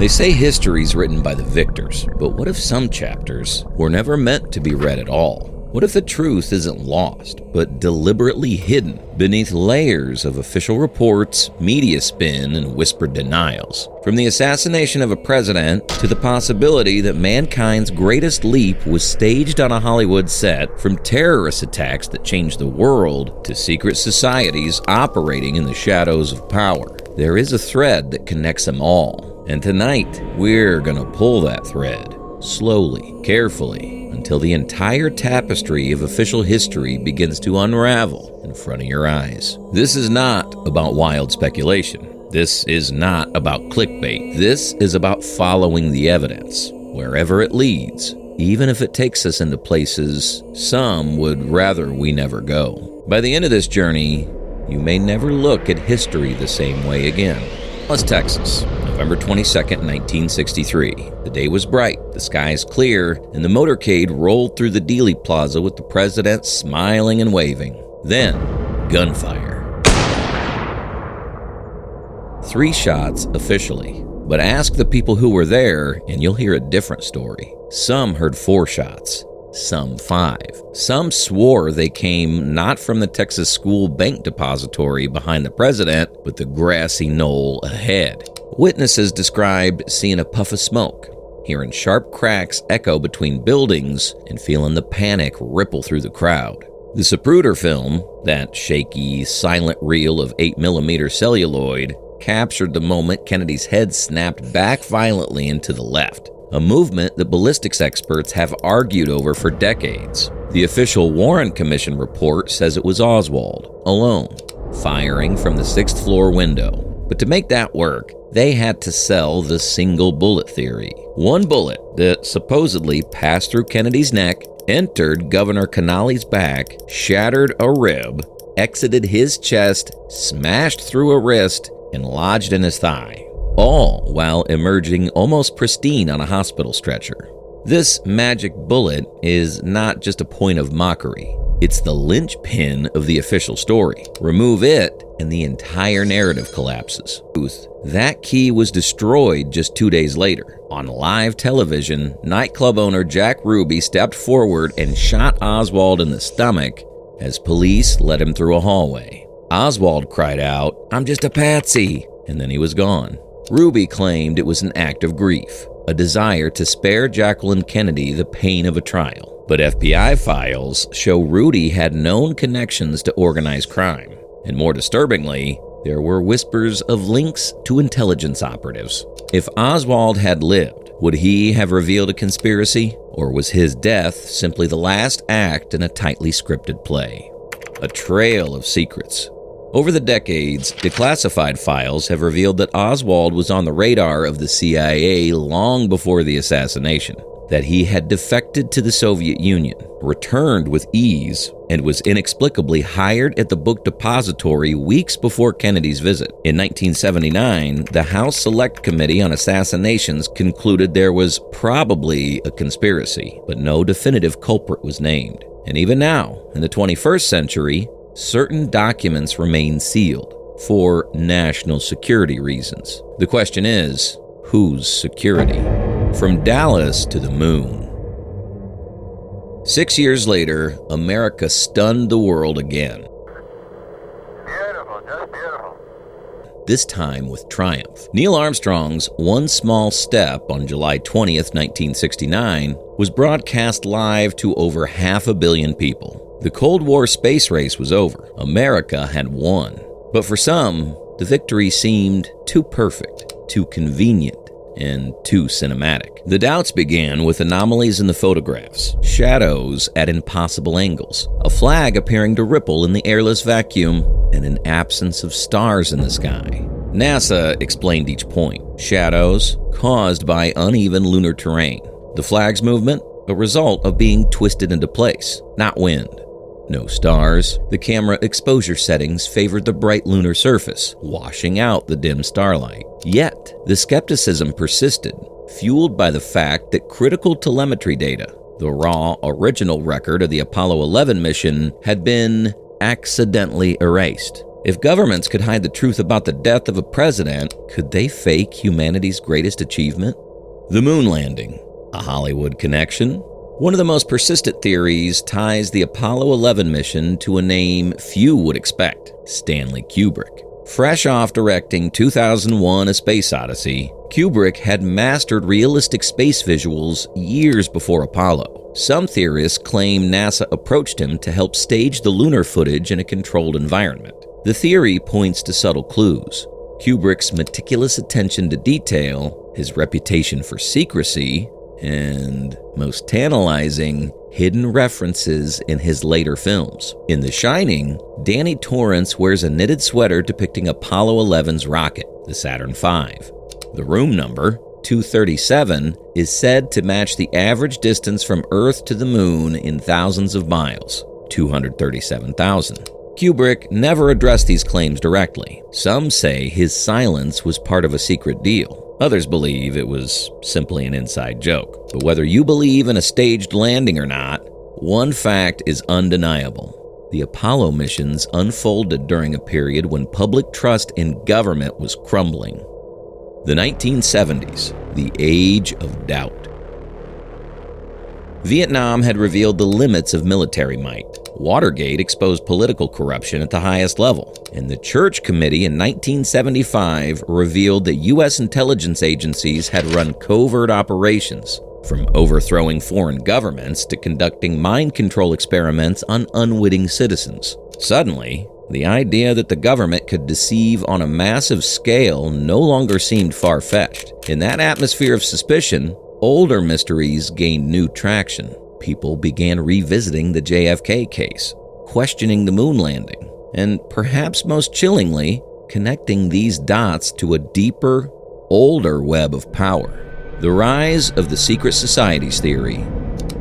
They say history's written by the victors, but what if some chapters were never meant to be read at all? What if the truth isn't lost, but deliberately hidden beneath layers of official reports, media spin, and whispered denials? From the assassination of a president to the possibility that mankind's greatest leap was staged on a Hollywood set, from terrorist attacks that changed the world to secret societies operating in the shadows of power, there is a thread that connects them all. And tonight, we're gonna pull that thread, slowly, carefully, until the entire tapestry of official history begins to unravel in front of your eyes. This is not about wild speculation. This is not about clickbait. This is about following the evidence, wherever it leads, even if it takes us into places some would rather we never go. By the end of this journey, you may never look at history the same way again. Dallas, Texas, November 22nd, 1963. The day was bright, the skies clear, and the motorcade rolled through the Dealey Plaza with the president smiling and waving. Then, gunfire. 3 shots officially, but ask the people who were there and you'll hear a different story. Some heard 4 shots. Some 5. Some swore they came not from the Texas School Bank Depository behind the president, but the grassy knoll ahead. Witnesses described seeing a puff of smoke, hearing sharp cracks echo between buildings, and feeling the panic ripple through the crowd. The Zapruder film, that shaky, silent reel of 8mm celluloid, captured the moment Kennedy's head snapped back violently and to the left. A movement that ballistics experts have argued over for decades. The official Warren Commission report says it was Oswald, alone, firing from the 6th floor window. But to make that work, they had to sell the single bullet theory. One bullet that supposedly passed through Kennedy's neck, entered Governor Connolly's back, shattered a rib, exited his chest, smashed through a wrist, and lodged in his thigh. All while emerging almost pristine on a hospital stretcher. This magic bullet is not just a point of mockery. It's the linchpin of the official story. Remove it, and the entire narrative collapses. That key was destroyed just 2 days later. On live television, nightclub owner Jack Ruby stepped forward and shot Oswald in the stomach as police led him through a hallway. Oswald cried out, "I'm just a patsy," and then he was gone. Ruby claimed it was an act of grief, a desire to spare Jacqueline Kennedy the pain of a trial. But FBI files show Rudy had known connections to organized crime. And more disturbingly, there were whispers of links to intelligence operatives. If Oswald had lived, would he have revealed a conspiracy? Or was his death simply the last act in a tightly scripted play? A trail of secrets. Over the decades, declassified files have revealed that Oswald was on the radar of the CIA long before the assassination, that he had defected to the Soviet Union, returned with ease, and was inexplicably hired at the book depository weeks before Kennedy's visit. In 1979, the House Select Committee on Assassinations concluded there was probably a conspiracy, but no definitive culprit was named. And even now, in the 21st century, certain documents remain sealed for national security reasons. The question is, whose security? From Dallas to the moon. 6 years later, America stunned the world again. Beautiful, just beautiful. This time with triumph. Neil Armstrong's One Small Step on July 20th, 1969, was broadcast live to over 500 million people. The Cold War space race was over. America had won. But for some, the victory seemed too perfect, too convenient, and too cinematic. The doubts began with anomalies in the photographs, shadows at impossible angles, a flag appearing to ripple in the airless vacuum, and an absence of stars in the sky. NASA explained each point. Shadows caused by uneven lunar terrain. The flag's movement, a result of being twisted into place, not wind. No stars. The camera exposure settings favored the bright lunar surface, washing out the dim starlight. Yet, the skepticism persisted, fueled by the fact that critical telemetry data, the raw, original record of the Apollo 11 mission, had been accidentally erased. If governments could hide the truth about the death of a president, could they fake humanity's greatest achievement? The moon landing, a Hollywood connection? One of the most persistent theories ties the Apollo 11 mission to a name few would expect, Stanley Kubrick. Fresh off directing 2001: A Space Odyssey, Kubrick had mastered realistic space visuals years before Apollo. Some theorists claim NASA approached him to help stage the lunar footage in a controlled environment. The theory points to subtle clues. Kubrick's meticulous attention to detail, his reputation for secrecy, and, most tantalizing, hidden references in his later films. In The Shining, Danny Torrance wears a knitted sweater depicting Apollo 11's rocket, the Saturn V. The room number, 237, is said to match the average distance from Earth to the moon in thousands of miles, 237,000. Kubrick never addressed these claims directly. Some say his silence was part of a secret deal. Others believe it was simply an inside joke. But whether you believe in a staged landing or not, one fact is undeniable. The Apollo missions unfolded during a period when public trust in government was crumbling. The 1970s, the age of doubt. Vietnam had revealed the limits of military might. Watergate exposed political corruption at the highest level, and the Church Committee in 1975 revealed that U.S. intelligence agencies had run covert operations, from overthrowing foreign governments to conducting mind control experiments on unwitting citizens. Suddenly, the idea that the government could deceive on a massive scale no longer seemed far-fetched. In that atmosphere of suspicion, older mysteries gained new traction. People began revisiting the JFK case, questioning the moon landing, and perhaps most chillingly, connecting these dots to a deeper, older web of power. The rise of the secret societies theory.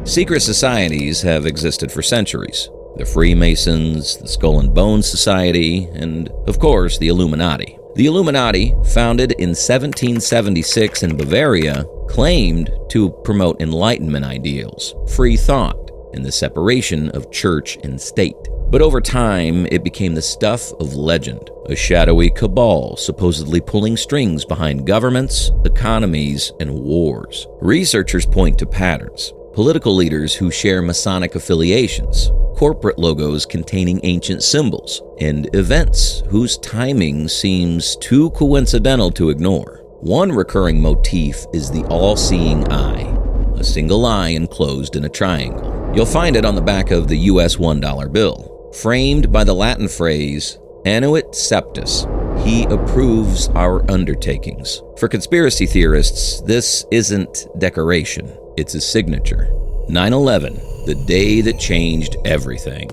Secret societies have existed for centuries. The Freemasons, the Skull and Bones Society, and, of course, the Illuminati. The Illuminati, founded in 1776 in Bavaria, claimed to promote Enlightenment ideals, free thought, and the separation of church and state. But over time, it became the stuff of legend, a shadowy cabal supposedly pulling strings behind governments, economies, and wars. Researchers point to patterns. Political leaders who share Masonic affiliations, corporate logos containing ancient symbols, and events whose timing seems too coincidental to ignore. One recurring motif is the all-seeing eye, a single eye enclosed in a triangle. You'll find it on the back of the US $1 bill, framed by the Latin phrase, Annuit Septus, he approves our undertakings. For conspiracy theorists, this isn't decoration, it's a signature. 9/11, the day that changed everything.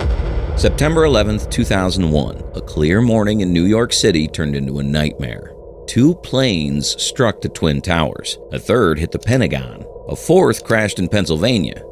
September 11th, 2001, a clear morning in New York City turned into a nightmare. 2 planes struck the Twin Towers. A third hit the Pentagon. A fourth crashed in Pennsylvania.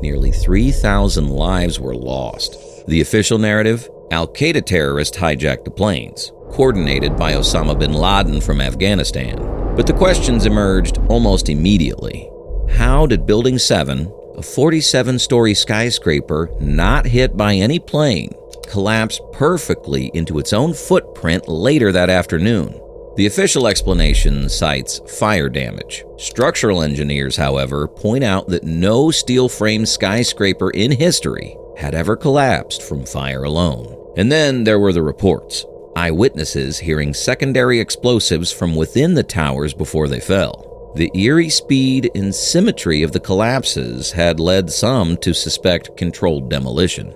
Nearly 3,000 lives were lost. The official narrative? Al-Qaeda terrorists hijacked the planes, coordinated by Osama bin Laden from Afghanistan. But the questions emerged almost immediately. How did Building 7, a 47-story skyscraper not hit by any plane, collapse perfectly into its own footprint later that afternoon? The official explanation cites fire damage. Structural engineers, however, point out that no steel-framed skyscraper in history had ever collapsed from fire alone. And then there were the reports. Eyewitnesses hearing secondary explosives from within the towers before they fell. The eerie speed and symmetry of the collapses had led some to suspect controlled demolition.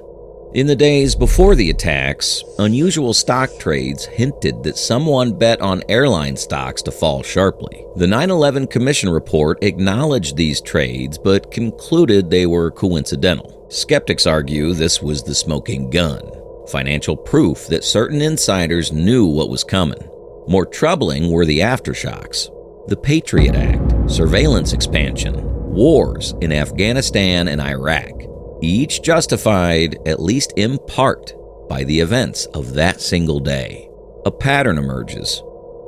In the days before the attacks, unusual stock trades hinted that someone bet on airline stocks to fall sharply. The 9/11 Commission report acknowledged these trades but concluded they were coincidental. Skeptics argue this was the smoking gun, financial proof that certain insiders knew what was coming. More troubling were the aftershocks. The Patriot Act, surveillance expansion, wars in Afghanistan and Iraq, each justified, at least in part, by the events of that single day. A pattern emerges.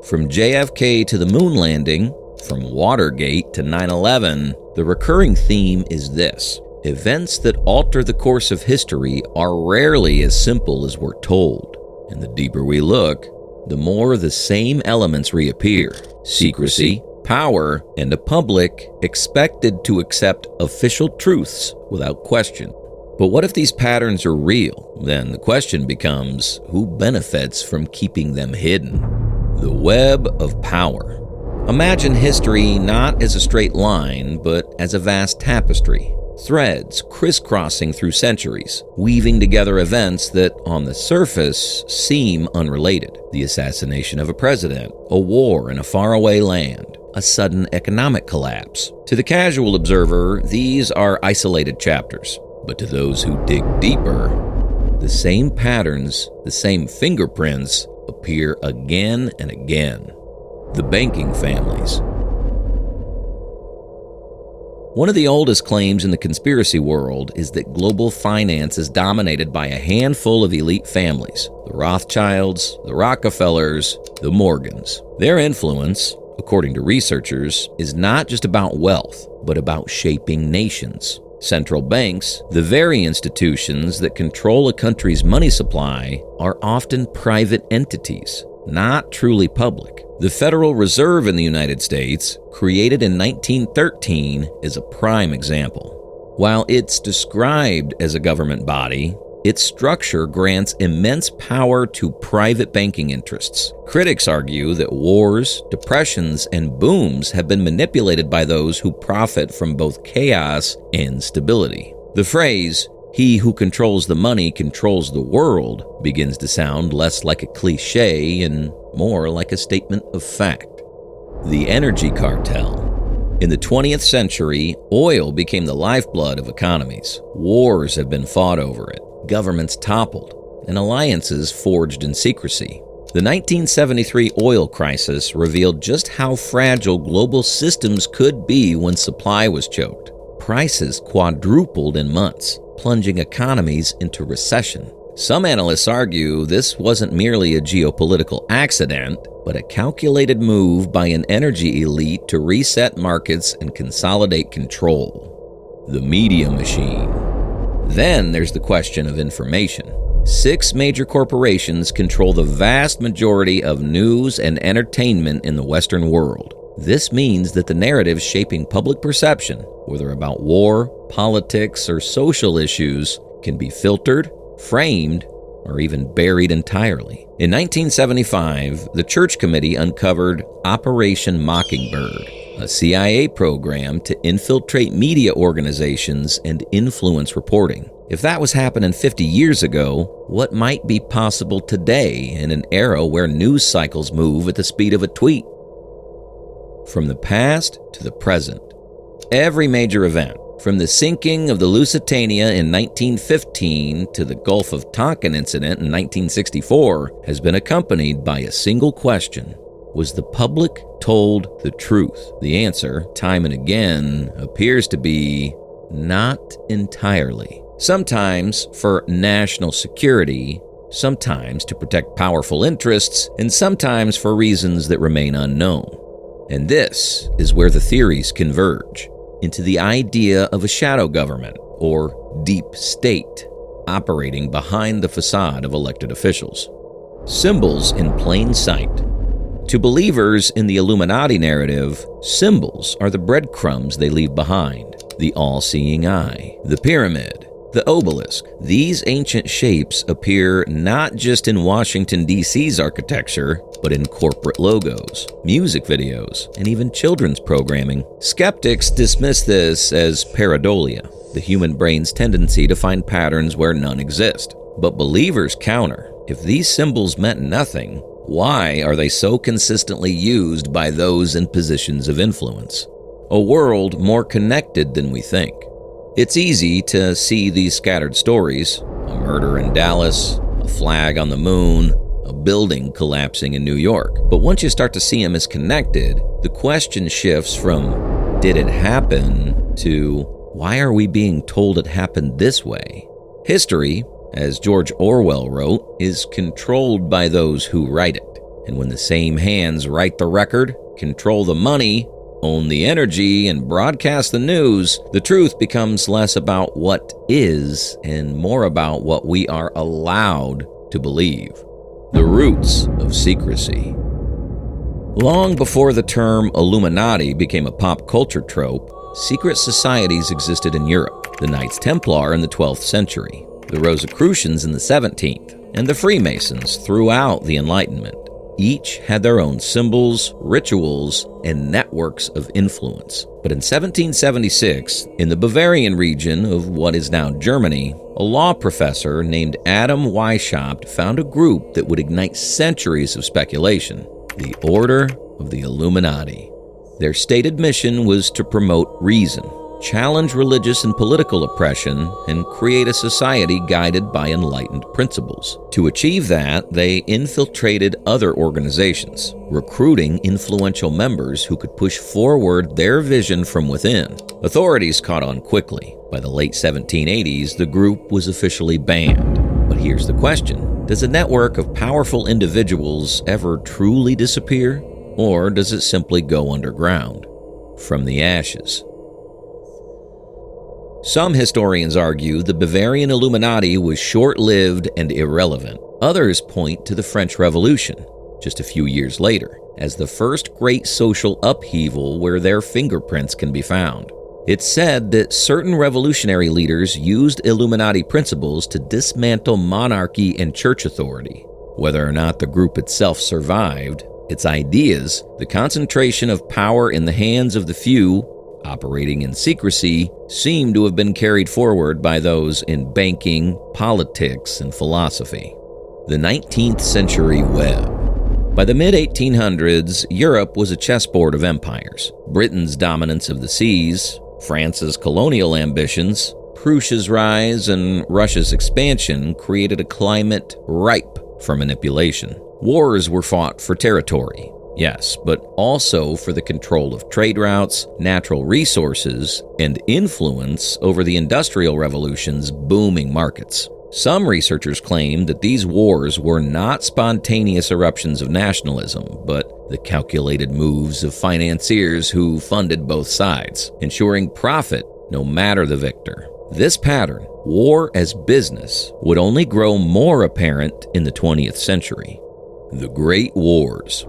From JFK to the moon landing, from Watergate to 9/11, the recurring theme is this: events that alter the course of history are rarely as simple as we're told. And the deeper we look, the more the same elements reappear: secrecy, power, and a public expected to accept official truths without question. But what if these patterns are real? Then the question becomes, who benefits from keeping them hidden? The web of power. Imagine history not as a straight line, but as a vast tapestry. Threads crisscrossing through centuries, weaving together events that, on the surface, seem unrelated. The assassination of a president, a war in a faraway land, a sudden economic collapse. To the casual observer, these are isolated chapters. But to those who dig deeper, the same patterns, the same fingerprints appear again and again. The banking families. One of the oldest claims in the conspiracy world is that global finance is dominated by a handful of elite families: the Rothschilds, the Rockefellers, the Morgans. Their influence, according to researchers, is not just about wealth, but about shaping nations. Central banks, the very institutions that control a country's money supply, are often private entities, not truly public. The Federal Reserve in the United States, created in 1913, is a prime example. While it's described as a government body, its structure grants immense power to private banking interests. Critics argue that wars, depressions, and booms have been manipulated by those who profit from both chaos and stability. The phrase, "he who controls the money controls the world," begins to sound less like a cliché and more like a statement of fact. The energy cartel. In the 20th century, oil became the lifeblood of economies. Wars have been fought over it, governments toppled, and alliances forged in secrecy. The 1973 oil crisis revealed just how fragile global systems could be when supply was choked. Prices quadrupled in months, plunging economies into recession. Some analysts argue this wasn't merely a geopolitical accident, but a calculated move by an energy elite to reset markets and consolidate control. The media machine. Then there's the question of information. 6 major corporations control the vast majority of news and entertainment in the Western world. This means that the narratives shaping public perception, whether about war, politics, or social issues, can be filtered, framed, or even buried entirely. In 1975, the Church Committee uncovered Operation Mockingbird, a CIA program to infiltrate media organizations and influence reporting. If that was happening 50 years ago, what might be possible today in an era where news cycles move at the speed of a tweet? From the past to the present, every major event, from the sinking of the Lusitania in 1915 to the Gulf of Tonkin incident in 1964, has been accompanied by a single question: was the public told the truth? The answer, time and again, appears to be not entirely. Sometimes for national security, sometimes to protect powerful interests, and sometimes for reasons that remain unknown. And this is where the theories converge into the idea of a shadow government, or deep state, operating behind the facade of elected officials. Symbols in plain sight. To believers in the Illuminati narrative, symbols are the breadcrumbs they leave behind. The all-seeing eye, the pyramid, the obelisk. These ancient shapes appear not just in Washington, D.C.'s architecture, but in corporate logos, music videos, and even children's programming. Skeptics dismiss this as pareidolia, the human brain's tendency to find patterns where none exist. But believers counter. If these symbols meant nothing, why are they so consistently used by those in positions of influence? A world more connected than we think. It's easy to see these scattered stories: a murder in Dallas, a flag on the moon, a building collapsing in New York. But once you start to see them as connected, the question shifts from "did it happen?" to "why are we being told it happened this way?" History, as George Orwell wrote, is controlled by those who write it. And when the same hands write the record, control the money, own the energy, and broadcast the news, the truth becomes less about what is and more about what we are allowed to believe. The roots of secrecy. Long before the term Illuminati became a pop culture trope, secret societies existed in Europe. The Knights Templar in the 12th century, the Rosicrucians in the 17th, and the Freemasons throughout the Enlightenment. Each had their own symbols, rituals, and networks of influence. But in 1776, in the Bavarian region of what is now Germany, a law professor named Adam Weishaupt found a group that would ignite centuries of speculation: the Order of the Illuminati. Their stated mission was to promote reason, challenge religious and political oppression, and create a society guided by enlightened principles. To achieve that, they infiltrated other organizations, recruiting influential members who could push forward their vision from within. Authorities caught on quickly. By the late 1780s, the group was officially banned. But here's the question: does a network of powerful individuals ever truly disappear? Or does it simply go underground, from the ashes? Some historians argue the Bavarian Illuminati was short-lived and irrelevant. Others point to the French Revolution, just a few years later, as the first great social upheaval where their fingerprints can be found. It's said that certain revolutionary leaders used Illuminati principles to dismantle monarchy and church authority. Whether or not the group itself survived, its ideas, the concentration of power in the hands of the few, operating in secrecy, seem to have been carried forward by those in banking, politics, and philosophy. The 19th century web. By the mid-1800s, Europe was a chessboard of empires. Britain's dominance of the seas, France's colonial ambitions, Prussia's rise, and Russia's expansion created a climate ripe for manipulation. Wars were fought for territory, yes, but also for the control of trade routes, natural resources, and influence over the Industrial Revolution's booming markets. Some researchers claim that these wars were not spontaneous eruptions of nationalism, but the calculated moves of financiers who funded both sides, ensuring profit no matter the victor. This pattern, war as business, would only grow more apparent in the 20th century. The Great Wars.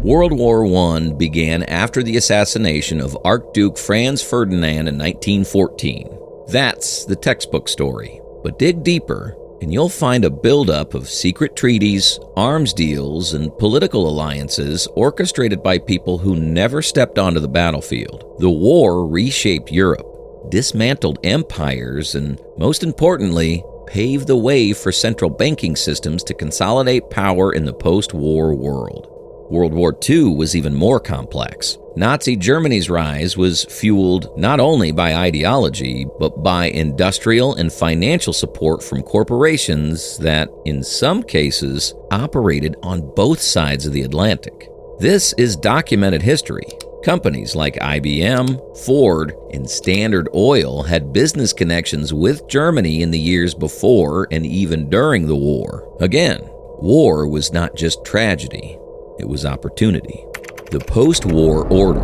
World War I began after the assassination of Archduke Franz Ferdinand in 1914. That's the textbook story. But dig deeper, and you'll find a buildup of secret treaties, arms deals, and political alliances orchestrated by people who never stepped onto the battlefield. The war reshaped Europe, dismantled empires, and, most importantly, paved the way for central banking systems to consolidate power in the post-war world. World War II was even more complex. Nazi Germany's rise was fueled not only by ideology, but by industrial and financial support from corporations that, in some cases, operated on both sides of the Atlantic. This is documented history. Companies like IBM, Ford, and Standard Oil had business connections with Germany in the years before and even during the war. Again, war was not just tragedy, it was opportunity. The post-war order.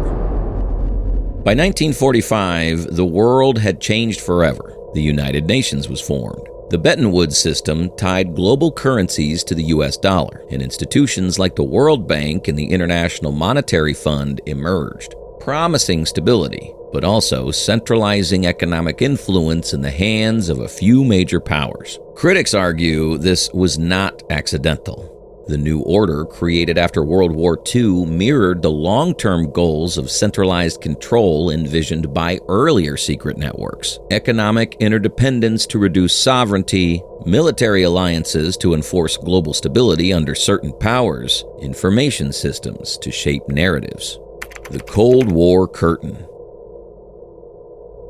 By 1945, the world had changed forever. The United Nations was formed. The Bretton Woods system tied global currencies to the US dollar, and institutions like the World Bank and the International Monetary Fund emerged, promising stability, but also centralizing economic influence in the hands of a few major powers. Critics argue this was not accidental. The new order created after World War II mirrored the long-term goals of centralized control envisioned by earlier secret networks: economic interdependence to reduce sovereignty, military alliances to enforce global stability under certain powers, information systems to shape narratives. The Cold War curtain.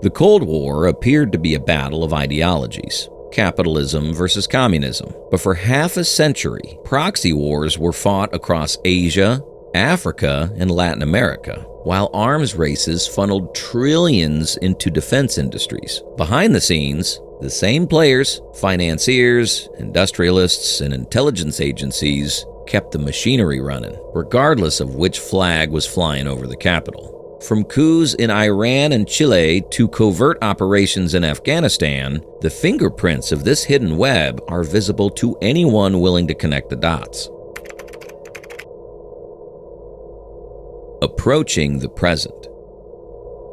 The Cold War appeared to be a battle of ideologies. Capitalism versus communism. But for half a century, proxy wars were fought across Asia, Africa, and Latin America, while arms races funneled trillions into defense industries. Behind the scenes, the same players, financiers, industrialists, and intelligence agencies kept the machinery running, regardless of which flag was flying over the capital. From coups in Iran and Chile to covert operations in Afghanistan, the fingerprints of this hidden web are visible to anyone willing to connect the dots. Approaching the present.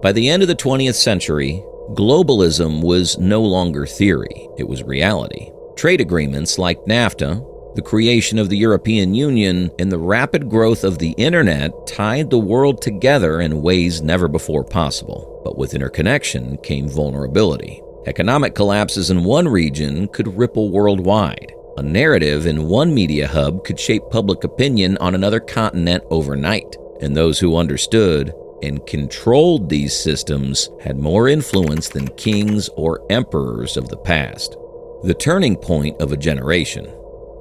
By the end of the 20th century, globalism was no longer theory, it was reality. Trade agreements like NAFTA, the creation of the European Union, and the rapid growth of the internet tied the world together in ways never before possible. But with interconnection came vulnerability. Economic collapses in one region could ripple worldwide. A narrative in one media hub could shape public opinion on another continent overnight. And those who understood and controlled these systems had more influence than kings or emperors of the past. The turning point of a generation.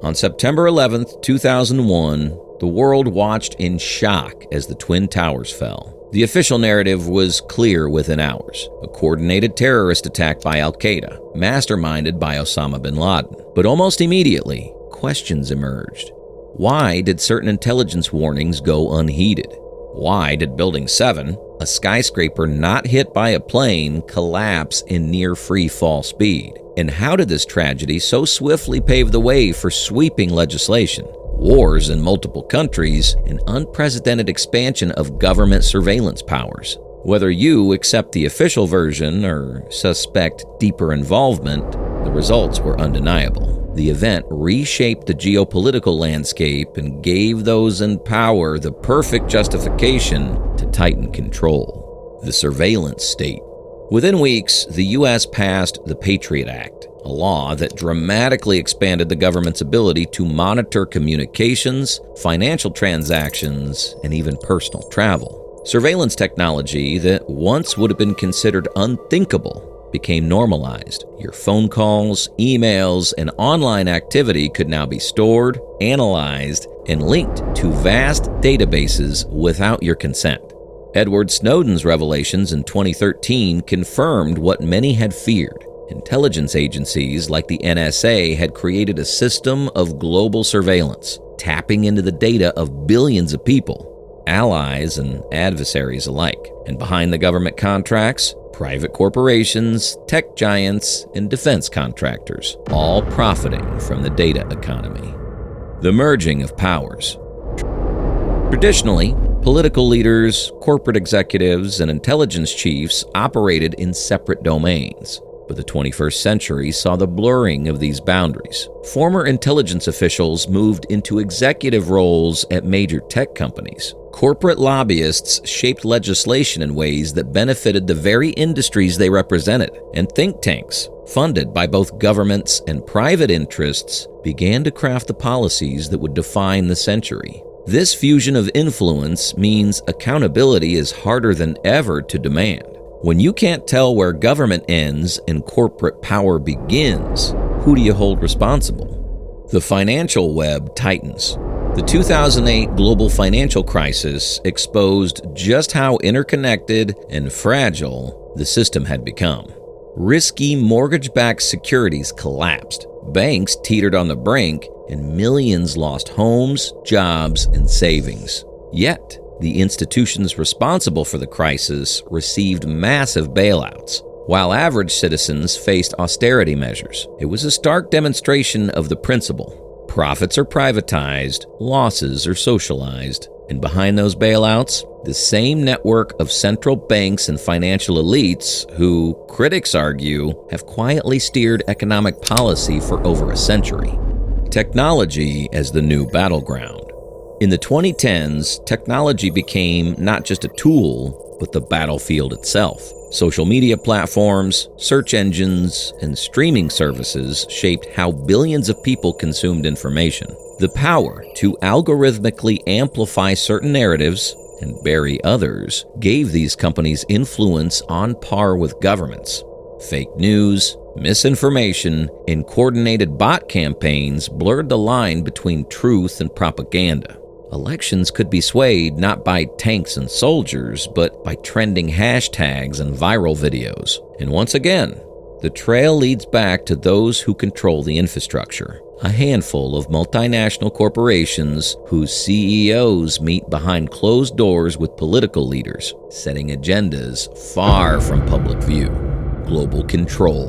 On September 11, 2001, the world watched in shock as the Twin Towers fell. The official narrative was clear within hours. A coordinated terrorist attack by Al-Qaeda, masterminded by Osama bin Laden. But almost immediately, questions emerged. Why did certain intelligence warnings go unheeded? Why did Building 7, a skyscraper not hit by a plane, collapse in near free fall speed? And how did this tragedy so swiftly pave the way for sweeping legislation, wars in multiple countries, and unprecedented expansion of government surveillance powers? Whether you accept the official version or suspect deeper involvement, the results were undeniable. The event reshaped the geopolitical landscape and gave those in power the perfect justification to tighten control. The surveillance state. Within weeks, the U.S. passed the Patriot Act, a law that dramatically expanded the government's ability to monitor communications, financial transactions, and even personal travel. Surveillance technology that once would have been considered unthinkable became normalized. Your phone calls, emails, and online activity could now be stored, analyzed, and linked to vast databases without your consent. Edward Snowden's revelations in 2013 confirmed what many had feared. Intelligence agencies like the NSA had created a system of global surveillance, tapping into the data of billions of people, allies and adversaries alike. And behind the government contracts, private corporations, tech giants, and defense contractors, all profiting from the data economy. The merging of powers. Traditionally, political leaders, corporate executives, and intelligence chiefs operated in separate domains. But the 21st century saw the blurring of these boundaries. Former intelligence officials moved into executive roles at major tech companies. Corporate lobbyists shaped legislation in ways that benefited the very industries they represented. And think tanks, funded by both governments and private interests, began to craft the policies that would define the century. This fusion of influence means accountability is harder than ever to demand. When you can't tell where government ends and corporate power begins, who do you hold responsible? The financial web tightens. The 2008 global financial crisis exposed just how interconnected and fragile the system had become. Risky mortgage-backed securities collapsed. Banks teetered on the brink, and millions lost homes, jobs, and savings. Yet, the institutions responsible for the crisis received massive bailouts, while average citizens faced austerity measures. It was a stark demonstration of the principle. Profits are privatized, losses are socialized, and behind those bailouts, the same network of central banks and financial elites who, critics argue, have quietly steered economic policy for over a century. Technology as the new battleground. In the 2010s, technology became not just a tool, but the battlefield itself. Social media platforms, search engines, and streaming services shaped how billions of people consumed information. The power to algorithmically amplify certain narratives and bury others gave these companies influence on par with governments. Fake news, misinformation, and coordinated bot campaigns blurred the line between truth and propaganda. Elections could be swayed not by tanks and soldiers, but by trending hashtags and viral videos. And once again, The trail leads back to those who control the infrastructure, a handful of multinational corporations whose CEOs meet behind closed doors with political leaders, setting agendas far from public view. Global control.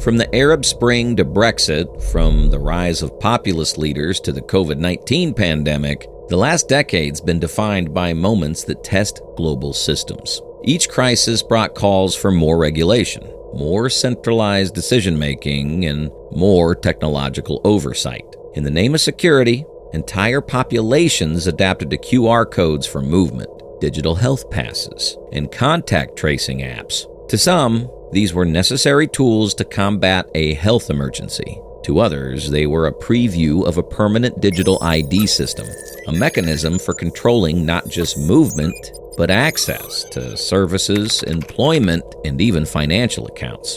From the Arab Spring to Brexit, from the rise of populist leaders to the COVID-19 pandemic, the last decade's been defined by moments that test global systems. Each crisis brought calls for more regulation, more centralized decision-making, and more technological oversight. In the name of security, entire populations adapted to QR codes for movement, digital health passes, and contact tracing apps. To some, these were necessary tools to combat a health emergency. To others, they were a preview of a permanent digital ID system, a mechanism for controlling not just movement, but access to services, employment, and even financial accounts.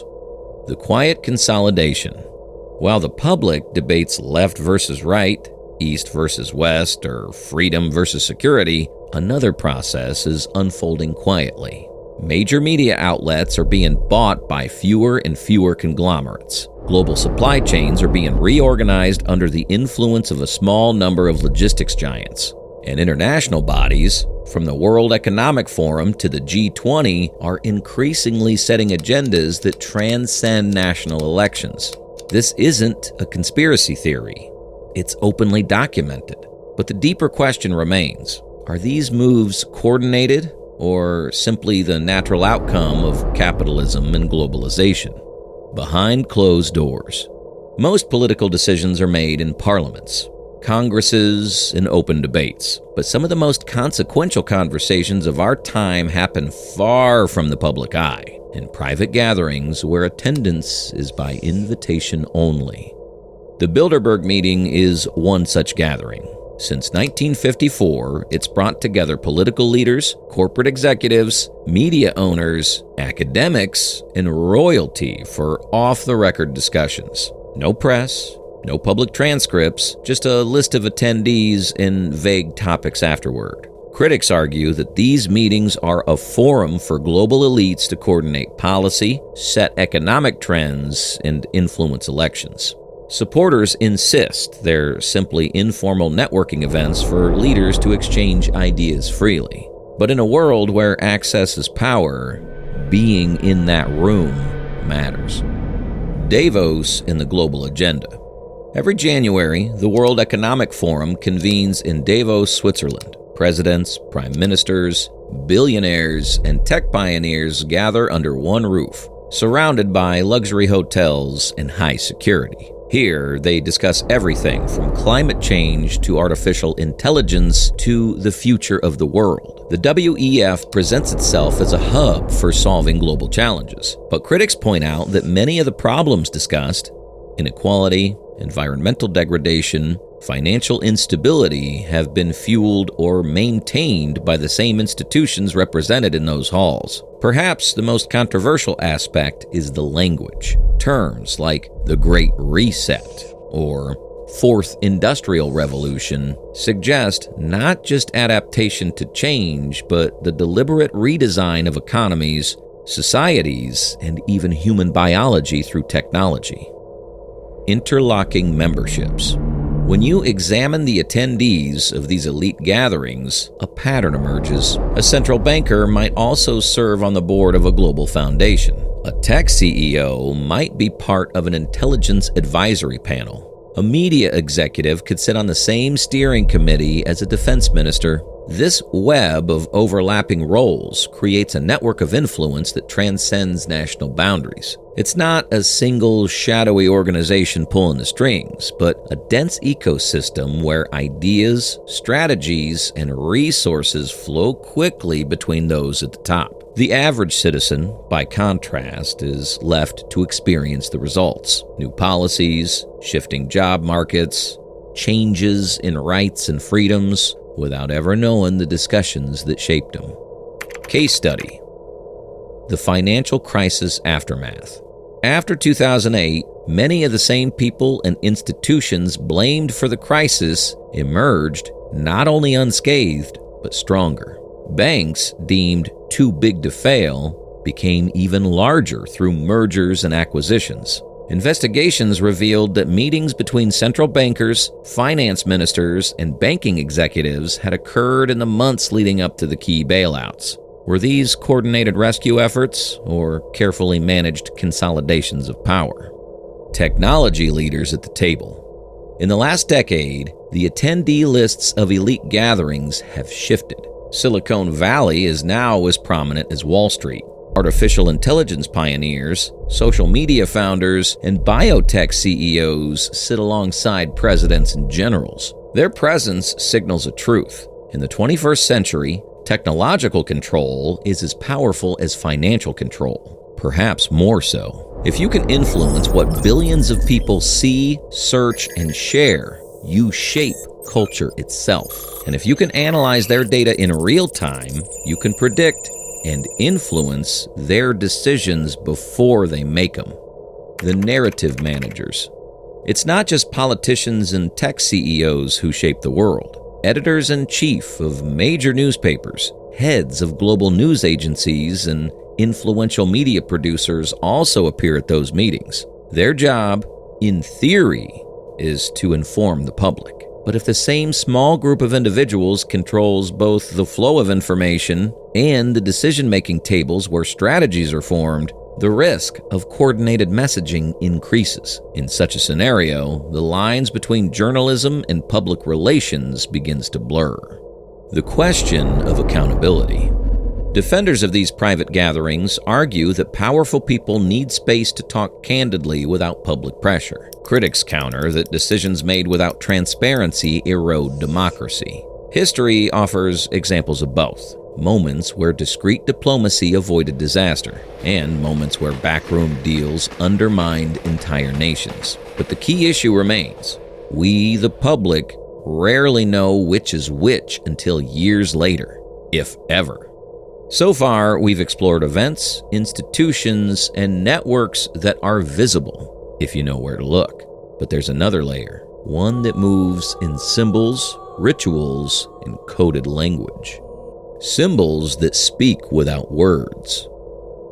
The quiet consolidation. While the public debates left versus right, east versus west, or freedom versus security, another process is unfolding quietly. Major media outlets are being bought by fewer and fewer conglomerates. Global supply chains are being reorganized under the influence of a small number of logistics giants. And international bodies, from the World Economic Forum to the G20, are increasingly setting agendas that transcend national elections. This isn't a conspiracy theory. It's openly documented. But the deeper question remains, are these moves coordinated or simply the natural outcome of capitalism and globalization? Behind closed doors. Most political decisions are made in parliaments, congresses, and open debates. But some of the most consequential conversations of our time happen far from the public eye, in private gatherings where attendance is by invitation only. The Bilderberg meeting is one such gathering. Since 1954, it's brought together political leaders, corporate executives, media owners, academics, and royalty for off-the-record discussions. No press, no public transcripts, just a list of attendees and vague topics afterward. Critics argue that these meetings are a forum for global elites to coordinate policy, set economic trends, and influence elections. Supporters insist they're simply informal networking events for leaders to exchange ideas freely. But in a world where access is power, being in that room matters. Davos in the global agenda. Every January, the World Economic Forum convenes in Davos, Switzerland. Presidents, prime ministers, billionaires, and tech pioneers gather under one roof, surrounded by luxury hotels and high security. Here, they discuss everything from climate change to artificial intelligence to the future of the world. The WEF presents itself as a hub for solving global challenges, but critics point out that many of the problems discussed, inequality, environmental degradation, financial instability, have been fueled or maintained by the same institutions represented in those halls. Perhaps the most controversial aspect is the language. Terms like the Great Reset or Fourth Industrial Revolution suggest not just adaptation to change, but the deliberate redesign of economies, societies, and even human biology through technology. Interlocking memberships. When you examine the attendees of these elite gatherings, a pattern emerges. A central banker might also serve on the board of a global foundation. A tech CEO might be part of an intelligence advisory panel. A media executive could sit on the same steering committee as a defense minister. This web of overlapping roles creates a network of influence that transcends national boundaries. It's not a single shadowy organization pulling the strings, but a dense ecosystem where ideas, strategies, and resources flow quickly between those at the top. The average citizen, by contrast, is left to experience the results. New policies, shifting job markets, changes in rights and freedoms, without ever knowing the discussions that shaped them. Case study: the financial crisis aftermath. After 2008, many of the same people and institutions blamed for the crisis emerged not only unscathed, but stronger. Banks deemed too big to fail became even larger through mergers and acquisitions. Investigations revealed that meetings between central bankers, finance ministers, and banking executives had occurred in the months leading up to the key bailouts. Were these coordinated rescue efforts or carefully managed consolidations of power? Technology leaders at the table. In the last decade, the attendee lists of elite gatherings have shifted. Silicon Valley is now as prominent as Wall Street. Artificial intelligence pioneers, social media founders, and biotech CEOs sit alongside presidents and generals. Their presence signals a truth. In the 21st century, technological control is as powerful as financial control, perhaps more so. If you can influence what billions of people see, search, and share, you shape culture itself. And if you can analyze their data in real time, you can predict and influence their decisions before they make them. The narrative managers. It's not just politicians and tech CEOs who shape the world. Editors-in-chief of major newspapers, heads of global news agencies, and influential media producers also appear at those meetings. Their job, in theory, is to inform the public. But if the same small group of individuals controls both the flow of information and the decision-making tables where strategies are formed, the risk of coordinated messaging increases. In such a scenario, the lines between journalism and public relations begins to blur. The question of accountability. Defenders of these private gatherings argue that powerful people need space to talk candidly without public pressure. Critics counter that decisions made without transparency erode democracy. History offers examples of both. Moments where discreet diplomacy avoided disaster, and moments where backroom deals undermined entire nations. But the key issue remains. We, the public, rarely know which is which until years later, if ever. So far, we've explored events, institutions, and networks that are visible, if you know where to look. But there's another layer, one that moves in symbols, rituals, and coded language. Symbols that speak without words.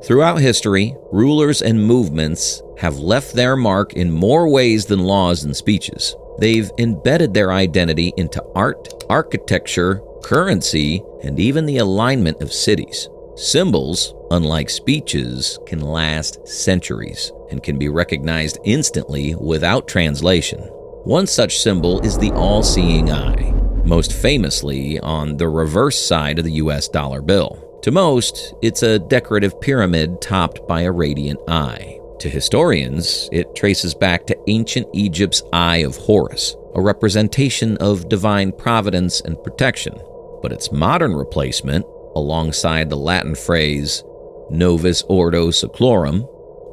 Throughout history, rulers and movements have left their mark in more ways than laws and speeches. They've embedded their identity into art, architecture, currency, and even the alignment of cities. Symbols, unlike speeches, can last centuries and can be recognized instantly without translation. One such symbol is the all-seeing eye, most famously on the reverse side of the US dollar bill. To most, it's a decorative pyramid topped by a radiant eye. To historians, it traces back to ancient Egypt's Eye of Horus, a representation of divine providence and protection. But its modern replacement, alongside the Latin phrase Novus Ordo Seclorum,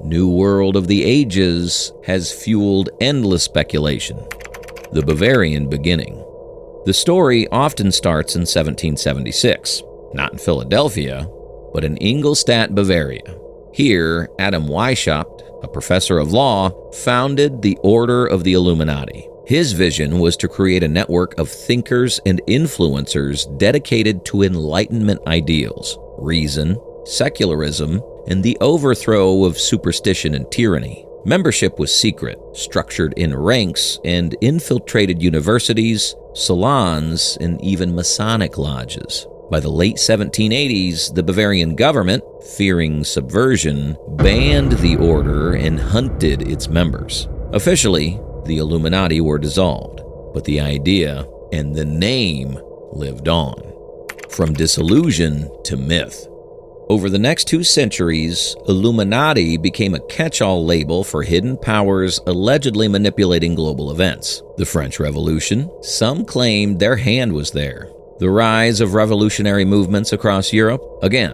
New World of the Ages, has fueled endless speculation. The Bavarian Beginning. The story often starts in 1776, not in Philadelphia, but in Ingolstadt, Bavaria. Here, Adam Weishaupt, a professor of law, founded the Order of the Illuminati. His vision was to create a network of thinkers and influencers dedicated to Enlightenment ideals, reason, secularism, and the overthrow of superstition and tyranny. Membership was secret, structured in ranks, and infiltrated universities, salons, and even Masonic lodges. By the late 1780s, the Bavarian government, fearing subversion, banned the order and hunted its members. Officially, the Illuminati were dissolved, but the idea and the name lived on. From disillusion to myth. Over the next 2 centuries, Illuminati became a catch-all label for hidden powers allegedly manipulating global events. The French Revolution, some claimed their hand was there. The rise of revolutionary movements across Europe, again,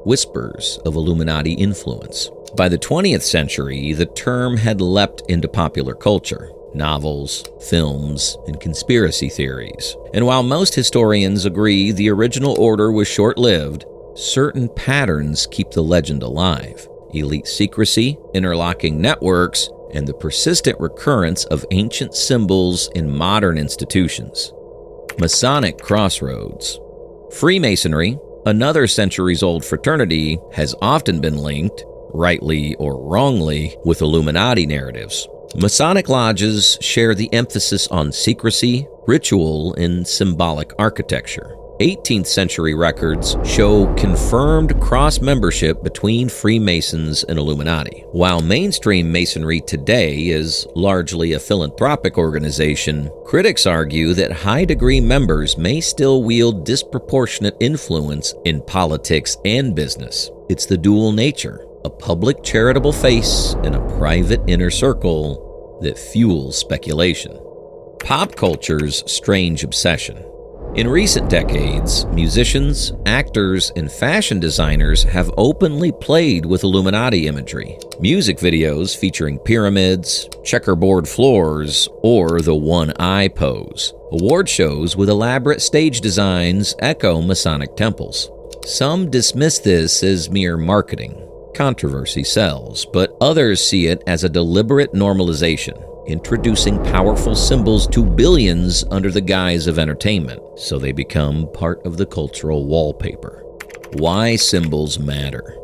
whispers of Illuminati influence. By the 20th century, the term had leapt into popular culture. Novels, films, and conspiracy theories. And while most historians agree the original order was short-lived, certain patterns keep the legend alive. Elite secrecy, interlocking networks, and the persistent recurrence of ancient symbols in modern institutions. Masonic crossroads. Freemasonry, Another centuries-old fraternity has often been linked, rightly or wrongly, with Illuminati narratives. Masonic lodges share the emphasis on secrecy, ritual, and symbolic architecture. 18th century records show confirmed cross-membership between Freemasons and Illuminati. While mainstream Masonry today is largely a philanthropic organization, critics argue that high-degree members may still wield disproportionate influence in politics and business. It's the dual nature, a public charitable face and a private inner circle, that fuels speculation. Pop culture's strange obsession. In recent decades, musicians, actors, and fashion designers have openly played with Illuminati imagery. Music videos featuring pyramids, checkerboard floors, or the one-eye pose. Award shows with elaborate stage designs echo Masonic temples. Some dismiss this as mere marketing. Controversy sells, but others see it as a deliberate normalization, introducing powerful symbols to billions under the guise of entertainment, so they become part of the cultural wallpaper. Why symbols matter.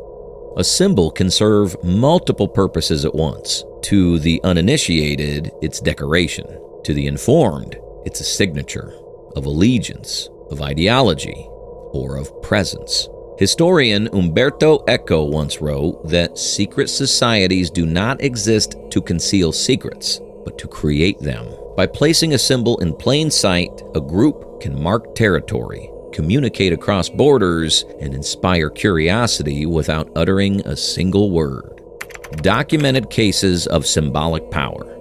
A symbol can serve multiple purposes at once. To the uninitiated, it's decoration. To the informed, it's a signature of allegiance, of ideology, or of presence. Historian Umberto Eco once wrote that secret societies do not exist to conceal secrets, but to create them. By placing a symbol in plain sight, a group can mark territory, communicate across borders, and inspire curiosity without uttering a single word. Documented cases of symbolic power.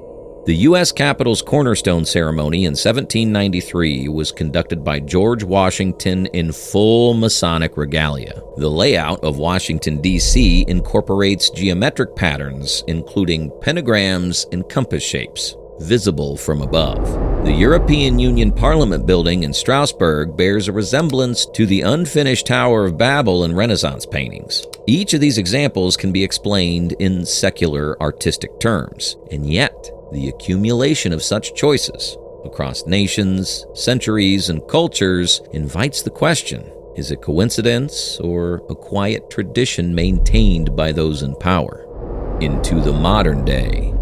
The U.S. Capitol's cornerstone ceremony in 1793 was conducted by George Washington in full Masonic regalia. The layout of Washington, D.C. incorporates geometric patterns, including pentagrams and compass shapes, visible from above. The European Union Parliament building in Strasbourg bears a resemblance to the unfinished Tower of Babel in Renaissance paintings. Each of these examples can be explained in secular artistic terms, and yet, the accumulation of such choices across nations, centuries, and cultures invites the question, is it coincidence or a quiet tradition maintained by those in power? Into the modern day.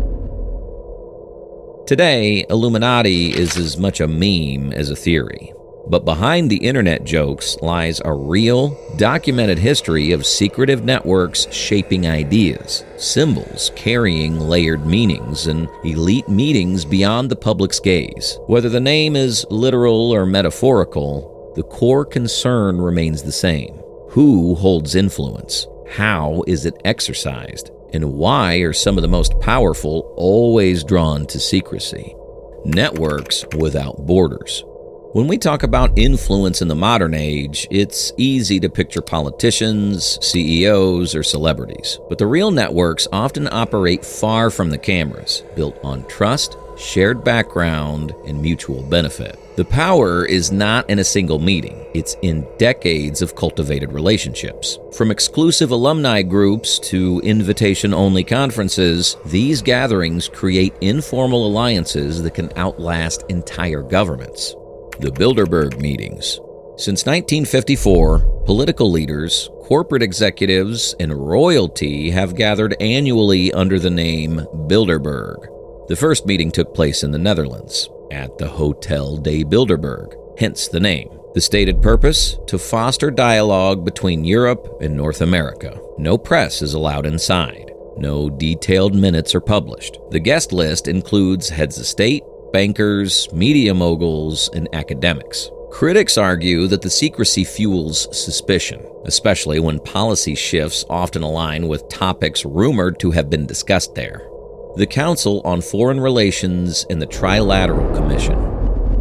Today, Illuminati is as much a meme as a theory. But behind the internet jokes lies a real, documented history of secretive networks shaping ideas, symbols carrying layered meanings, and elite meetings beyond the public's gaze. Whether the name is literal or metaphorical, the core concern remains the same. Who holds influence? How is it exercised? And why are some of the most powerful always drawn to secrecy? Networks without borders. When we talk about influence in the modern age, it's easy to picture politicians, CEOs, or celebrities. But the real networks often operate far from the cameras, built on trust, shared background, and mutual benefit. The power is not in a single meeting. It's in decades of cultivated relationships. From exclusive alumni groups to invitation-only conferences, these gatherings create informal alliances that can outlast entire governments. The Bilderberg meetings. Since 1954, political leaders, corporate executives, and royalty have gathered annually under the name Bilderberg. The first meeting took place in the Netherlands, at the Hotel de Bilderberg, hence the name. The stated purpose? To foster dialogue between Europe and North America. No press is allowed inside. No detailed minutes are published. The guest list includes heads of state, bankers, media moguls, and academics. Critics argue that the secrecy fuels suspicion, especially when policy shifts often align with topics rumored to have been discussed there. The Council on Foreign Relations and the Trilateral Commission.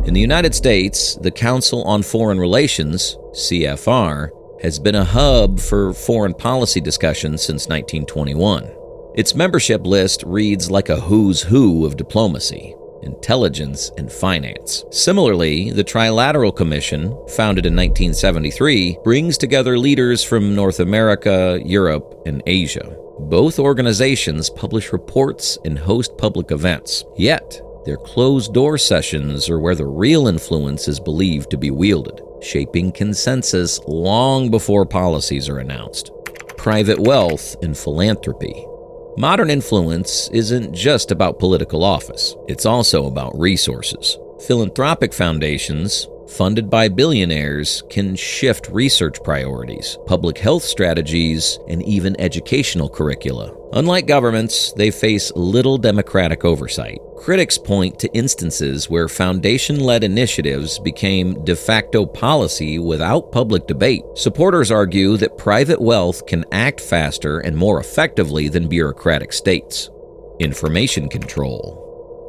In the United States, the Council on Foreign Relations, CFR, has been a hub for foreign policy discussions since 1921. Its membership list reads like a who's who of diplomacy, intelligence, and finance. Similarly, the Trilateral Commission, founded in 1973, brings together leaders from North America, Europe, and Asia. Both organizations publish reports and host public events. Yet, their closed-door sessions are where the real influence is believed to be wielded. shaping consensus long before policies are announced. Private wealth and philanthropy. Modern influence isn't just about political office. It's also about resources. Philanthropic foundations, funded by billionaires, can shift research priorities, public health strategies, and even educational curricula. Unlike governments, they face little democratic oversight. Critics point to instances where foundation-led initiatives became de facto policy without public debate. Supporters argue that private wealth can act faster and more effectively than bureaucratic states. Information control.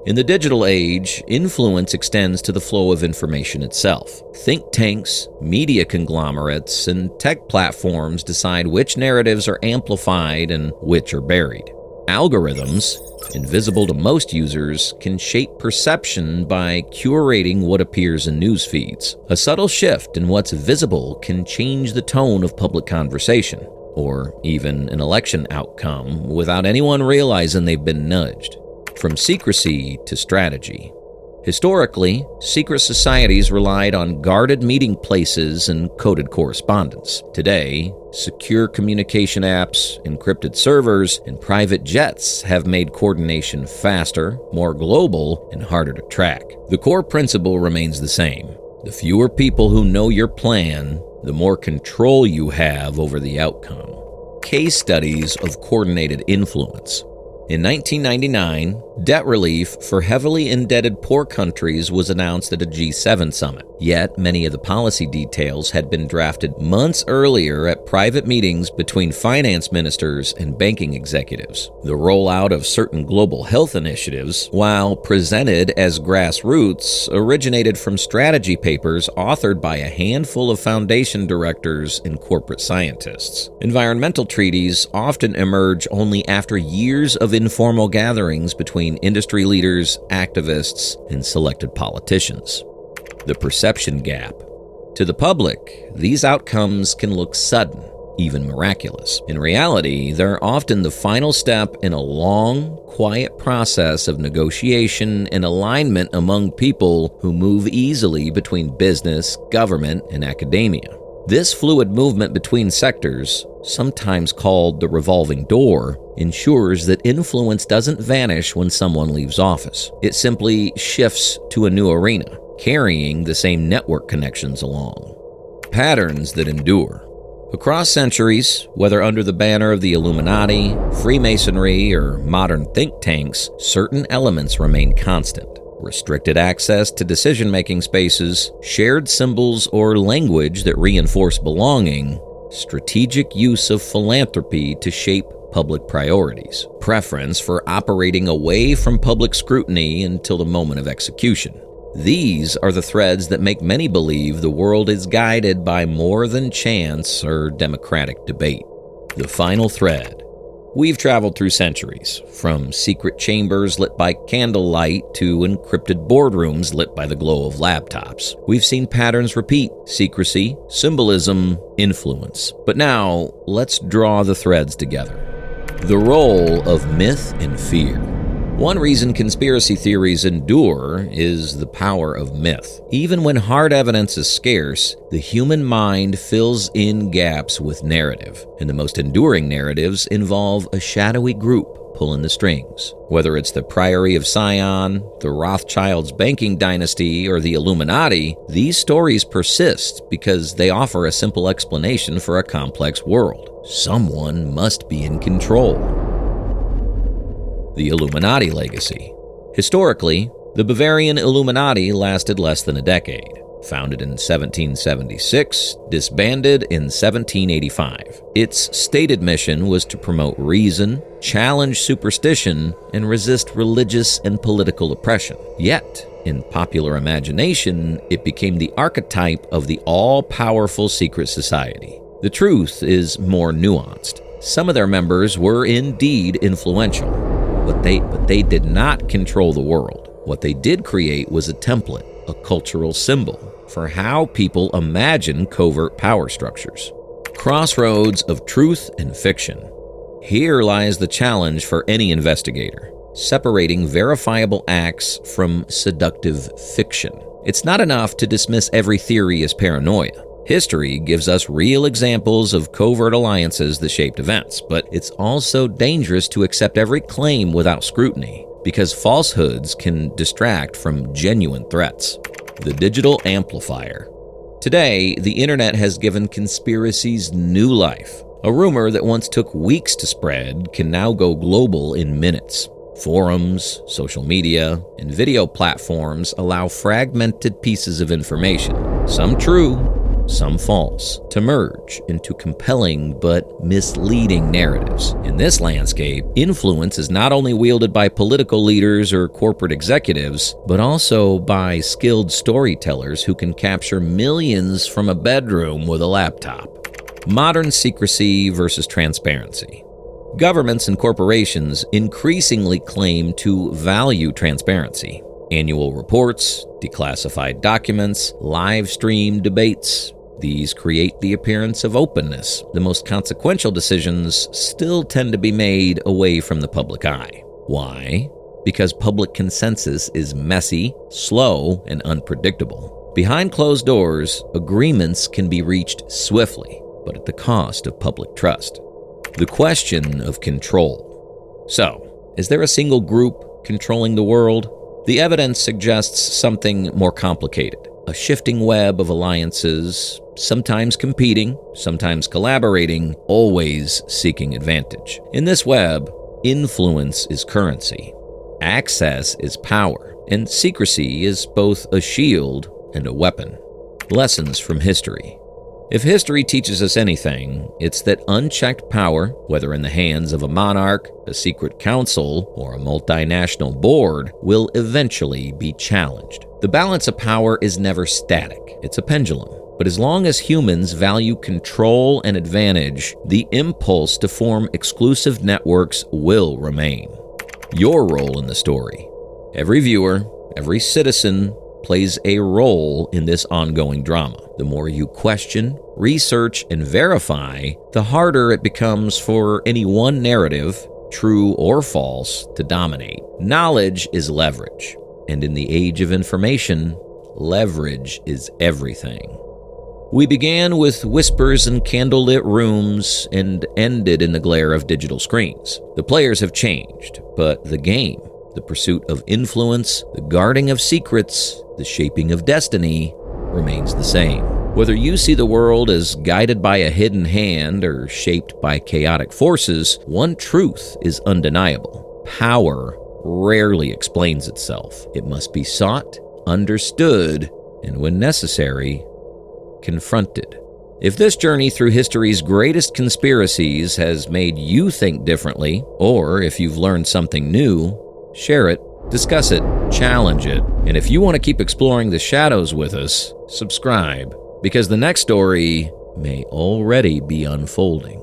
In the digital age, influence extends to the flow of information itself. Think tanks, media conglomerates, and tech platforms decide which narratives are amplified and which are buried. Algorithms, invisible to most users, can shape perception by curating what appears in news feeds. A subtle shift in what's visible can change the tone of public conversation, or even an election outcome, without anyone realizing they've been nudged. From secrecy to strategy. Historically, secret societies relied on guarded meeting places and coded correspondence. Today, secure communication apps, encrypted servers, and private jets have made coordination faster, more global, and harder to track. The core principle remains the same. The fewer people who know your plan, the more control you have over the outcome. Case studies of coordinated influence. In 1999, debt relief for heavily indebted poor countries was announced at a G7 summit. Yet, many of the policy details had been drafted months earlier at private meetings between finance ministers and banking executives. The rollout of certain global health initiatives, while presented as grassroots, originated from strategy papers authored by a handful of foundation directors and corporate scientists. Environmental treaties often emerge only after years of informal gatherings between industry leaders, activists, and selected politicians. The perception gap. To the public, these outcomes can look sudden, even miraculous. In reality, they're often the final step in a long, quiet process of negotiation and alignment among people who move easily between business, government, and academia. This fluid movement between sectors, sometimes called the revolving door, ensures that influence doesn't vanish when someone leaves office. It simply shifts to a new arena, carrying the same network connections along. Patterns that endure. Across centuries, whether under the banner of the Illuminati, Freemasonry, or modern think tanks, certain elements remain constant. Restricted access to decision-making spaces, shared symbols or language that reinforce belonging, strategic use of philanthropy to shape public priorities, preference for operating away from public scrutiny until the moment of execution. These are the threads that make many believe the world is guided by more than chance or democratic debate. The final thread. We've traveled through centuries, from secret chambers lit by candlelight to encrypted boardrooms lit by the glow of laptops. We've seen patterns repeat: secrecy, symbolism, influence. But now, let's draw the threads together. The role of myth and fear. One reason conspiracy theories endure is the power of myth. Even when hard evidence is scarce, the human mind fills in gaps with narrative, and the most enduring narratives involve a shadowy group pulling the strings. Whether it's the Priory of Sion, the Rothschilds' banking dynasty, or the Illuminati, these stories persist because they offer a simple explanation for a complex world. Someone must be in control. The Illuminati legacy. Historically, the Bavarian Illuminati lasted less than a decade. Founded in 1776, disbanded in 1785. Its stated mission was to promote reason, challenge superstition, and resist religious and political oppression. Yet, in popular imagination, it became the archetype of the all-powerful secret society. The truth is more nuanced. Some of their members were indeed influential, but they did not control the world. What they did create was a template, a cultural symbol, for how people imagine covert power structures. Crossroads of truth and fiction. Here lies the challenge for any investigator, separating verifiable acts from seductive fiction. It's not enough to dismiss every theory as paranoia. History gives us real examples of covert alliances that shaped events, but it's also dangerous to accept every claim without scrutiny, because falsehoods can distract from genuine threats. The digital amplifier. Today, the internet has given conspiracies new life. A rumor that once took weeks to spread can now go global in minutes. Forums, social media, and video platforms allow fragmented pieces of information, some true, some false, to merge into compelling but misleading narratives. In this landscape, influence is not only wielded by political leaders or corporate executives, but also by skilled storytellers who can capture millions from a bedroom with a laptop. Modern secrecy versus transparency. Governments and corporations increasingly claim to value transparency. Annual reports, declassified documents, live stream debates. These create the appearance of openness. The most consequential decisions still tend to be made away from the public eye. Why? Because public consensus is messy, slow, and unpredictable. Behind closed doors, agreements can be reached swiftly, but at the cost of public trust. The question of control. So, is there a single group controlling the world? The evidence suggests something more complicated. A shifting web of alliances, sometimes competing, sometimes collaborating, always seeking advantage. In this web, influence is currency, access is power, and secrecy is both a shield and a weapon. Lessons from history. If history teaches us anything, it's that unchecked power, whether in the hands of a monarch, a secret council, or a multinational board, will eventually be challenged. The balance of power is never static. It's a pendulum. But as long as humans value control and advantage, the impulse to form exclusive networks will remain. Your role in the story. Every viewer, every citizen, plays a role in this ongoing drama. The more you question, research, and verify, the harder it becomes for any one narrative, true or false, to dominate. Knowledge is leverage, and in the age of information, leverage is everything. We began with whispers in candlelit rooms and ended in the glare of digital screens. The players have changed, but the game, the pursuit of influence, the guarding of secrets, the shaping of destiny, remains the same. Whether you see the world as guided by a hidden hand or shaped by chaotic forces, one truth is undeniable. Power rarely explains itself. It must be sought, understood, and when necessary, confronted. If this journey through history's greatest conspiracies has made you think differently, or if you've learned something new, share it, discuss it, challenge it, and if you want to keep exploring the shadows with us, subscribe, because the next story may already be unfolding.